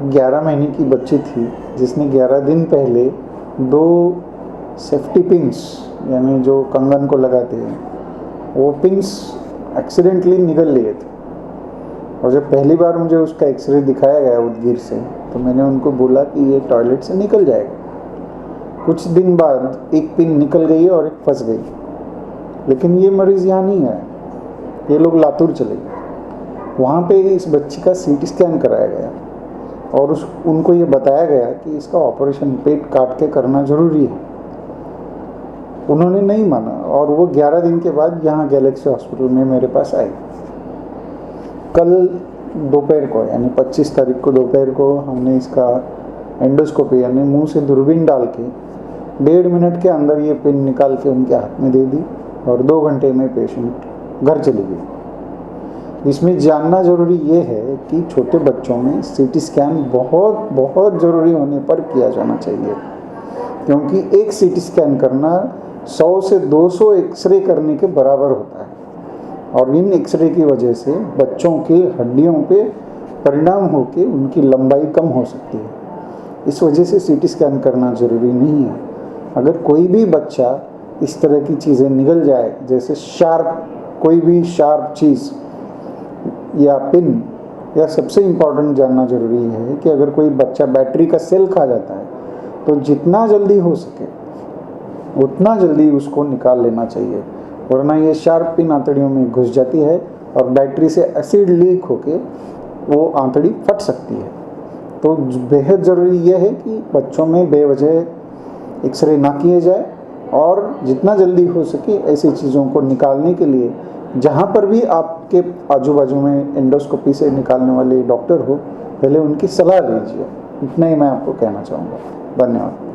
11 महीने की बच्ची थी जिसने 11 दिन पहले 2 सेफ्टी पिंस, यानी जो कंगन को लगाते हैं, वो पिंस एक्सीडेंटली निकल लिए थे। और जब पहली बार मुझे उसका एक्सरे दिखाया गया उदगीर से, तो मैंने उनको बोला कि ये टॉयलेट से निकल जाएगा। कुछ दिन बाद एक पिन निकल गई और एक फंस गई, लेकिन ये मरीज़ यहाँ नहीं आया, ये लोग लातूर चले गए। वहाँ पे इस बच्ची का सीटी स्कैन कराया गया और उनको ये बताया गया कि इसका ऑपरेशन पेट काट के करना ज़रूरी है। उन्होंने नहीं माना और वो 11 दिन के बाद यहाँ गैलेक्सी हॉस्पिटल में मेरे पास आई। कल दोपहर को, यानी 25 तारीख को दोपहर को, हमने इसका एंडोस्कोपी यानी मुंह से दूरबीन डाल के 1.5 मिनट के अंदर ये पिन निकाल के उनके हाथ में दे दी और 2 घंटे में पेशेंट घर चली गई। इसमें जानना ज़रूरी ये है कि छोटे बच्चों में सीटी स्कैन बहुत बहुत ज़रूरी होने पर किया जाना चाहिए, क्योंकि एक सीटी स्कैन करना 100 से 200 एक्सरे करने के बराबर होता है। और इन एक्सरे की वजह से बच्चों के हड्डियों पे परिणाम होकर उनकी लंबाई कम हो सकती है। इस वजह से सीटी स्कैन करना ज़रूरी नहीं है। अगर कोई भी बच्चा इस तरह की चीज़ें निकल जाए, जैसे कोई भी शार्प चीज़ या पिन, या सबसे इम्पॉर्टेंट जानना ज़रूरी है कि अगर कोई बच्चा बैटरी का सेल खा जाता है तो जितना जल्दी हो सके उतना जल्दी उसको निकाल लेना चाहिए, वरना ये शार्प पिन आंतड़ियों में घुस जाती है और बैटरी से एसिड लीक होके वो आंतड़ी फट सकती है। तो बेहद ज़रूरी यह है कि बच्चों में बेवजह एक्सरे ना किए जाए और जितना जल्दी हो सके ऐसी चीज़ों को निकालने के लिए जहाँ पर भी आपके आजू बाजू में एंडोस्कोपी से निकालने वाले डॉक्टर हो, पहले उनकी सलाह लीजिए। इतना ही मैं आपको कहना चाहूँगा। धन्यवाद।